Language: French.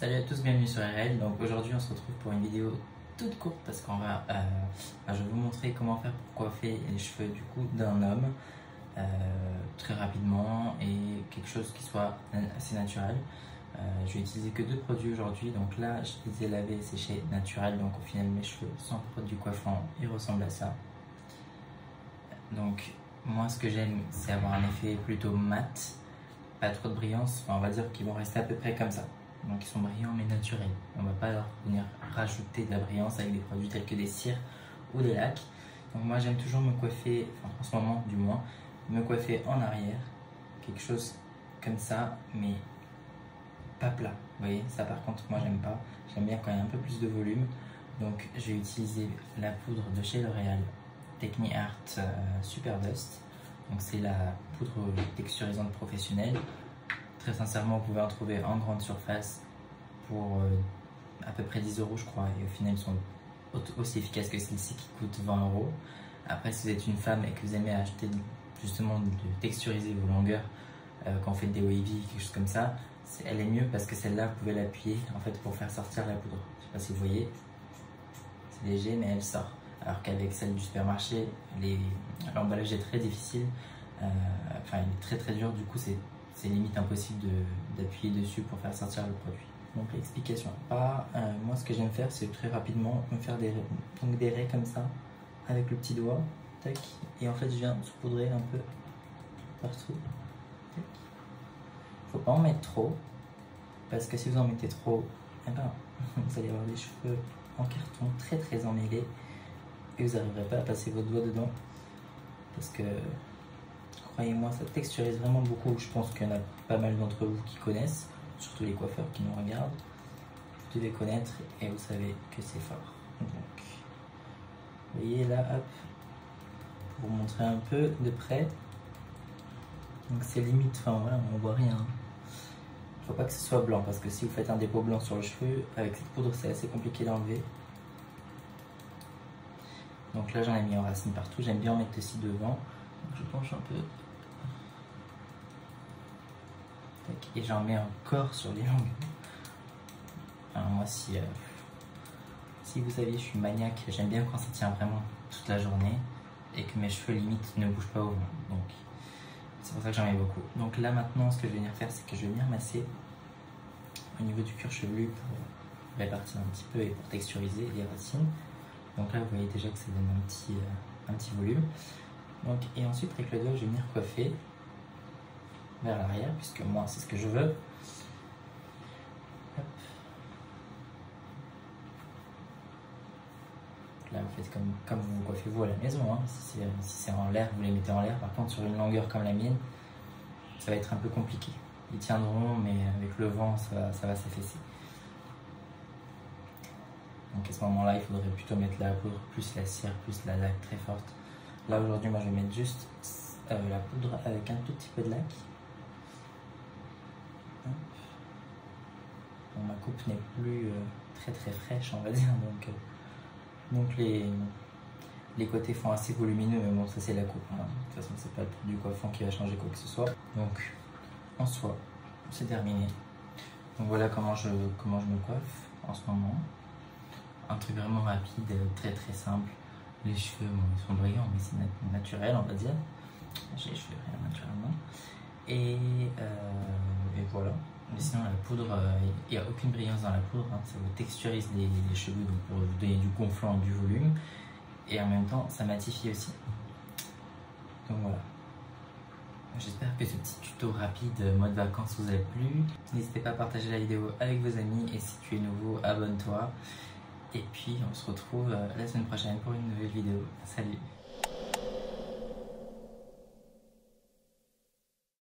Salut à tous, bienvenue sur RL. Donc aujourd'hui on se retrouve pour une vidéo toute courte parce qu'on va, je vais vous montrer comment faire pour coiffer les cheveux du coup d'un homme très rapidement et quelque chose qui soit assez naturel. Je vais utiliser que deux produits aujourd'hui. Donc là je les ai lavés et séchés naturels, donc au final mes cheveux sans produit coiffant ils ressemblent à ça. Donc moi ce que j'aime c'est avoir un effet plutôt mat, pas trop de brillance, enfin, on va dire qu'ils vont rester à peu près comme ça. Donc ils sont brillants mais naturels. On va pas leur venir rajouter de la brillance avec des produits tels que des cires ou des lacs. Donc moi j'aime toujours me coiffer, enfin en ce moment du moins, me coiffer en arrière, quelque chose comme ça, mais pas plat. Vous voyez, ça par contre moi j'aime pas. J'aime bien quand il y a un peu plus de volume. Donc je vais utiliser la poudre de chez L'Oréal Techniart Super Dust. Donc c'est la poudre texturisante professionnelle. Très sincèrement, vous pouvez en trouver en grande surface pour à peu près 10 € je crois. Et au final, ils sont aussi efficaces que celle-ci qui coûte 20 €. Après, si vous êtes une femme et que vous aimez acheter justement de texturiser vos longueurs quand vous faites des wavy, quelque chose comme ça, elle est mieux parce que celle-là, vous pouvez l'appuyer en fait pour faire sortir la poudre. Je sais pas si vous voyez, c'est léger mais elle sort. Alors qu'avec celle du supermarché, l'emballage est très difficile. Enfin, il est très très dur, du coup c'est limite impossible d'appuyer dessus pour faire sortir le produit. Donc l'explication. Moi ce que j'aime faire c'est très rapidement me faire des raies comme ça avec le petit doigt, tac, et en fait je viens saupoudrer un peu partout, tac. Faut pas en mettre trop parce que si vous en mettez trop, eh ben, vous allez avoir des cheveux en carton très très emmêlés et vous n'arriverez pas à passer votre doigt dedans parce que croyez-moi, ça texturise vraiment beaucoup. Je pense qu'il y en a pas mal d'entre vous qui connaissent, surtout les coiffeurs qui nous regardent. Vous devez connaître et vous savez que c'est fort. Donc, vous voyez là, hop, pour vous montrer un peu de près. Donc c'est limite, enfin voilà, on voit rien. Il ne faut pas que ce soit blanc parce que si vous faites un dépôt blanc sur le cheveu, avec cette poudre c'est assez compliqué d'enlever. Donc là j'en ai mis en racine partout, j'aime bien en mettre aussi devant. Donc je penche un peu. Et j'en mets encore sur les longues. Alors moi si vous saviez, je suis maniaque, j'aime bien quand ça tient vraiment toute la journée et que mes cheveux limite ne bougent pas au vent. Donc c'est pour ça que j'en mets beaucoup. Donc là maintenant ce que je vais venir faire c'est que je vais venir masser au niveau du cuir chevelu pour répartir un petit peu et pour texturiser les racines. Donc là vous voyez déjà que ça donne un petit volume. Donc, et ensuite avec le doigt je vais venir coiffer vers l'arrière puisque moi c'est ce que je veux. Hop. Là vous faites comme vous vous coiffez vous à la maison, hein. Si c'est en l'air, vous les mettez en l'air. Par contre sur une longueur comme la mienne, ça va être un peu compliqué. Ils tiendront mais avec le vent ça va s'affaisser. Donc à ce moment là il faudrait plutôt mettre la poudre plus la cire plus la laque très forte. Là aujourd'hui moi je vais mettre juste la poudre avec un tout petit peu de laque. Bon, ma coupe n'est plus très très fraîche on va dire, donc les côtés font assez volumineux, mais bon ça c'est la coupe, hein. De toute façon c'est pas le produit coiffant qui va changer quoi que ce soit. Donc en soi c'est terminé. Donc voilà comment je me coiffe en ce moment. Un truc vraiment rapide, très très simple. Les cheveux, bon, ils sont brillants, mais c'est naturel, on va dire. J'ai les cheveux rien naturellement. Et voilà. Mais sinon, la poudre, il n'y a aucune brillance dans la poudre. Hein. Ça vous texturise les cheveux donc pour vous donner du gonflant, du volume. Et en même temps, ça matifie aussi. Donc voilà. J'espère que ce petit tuto rapide mode vacances vous a plu. N'hésitez pas à partager la vidéo avec vos amis. Et si tu es nouveau, abonne-toi. Et puis on se retrouve la semaine prochaine pour une nouvelle vidéo. Salut!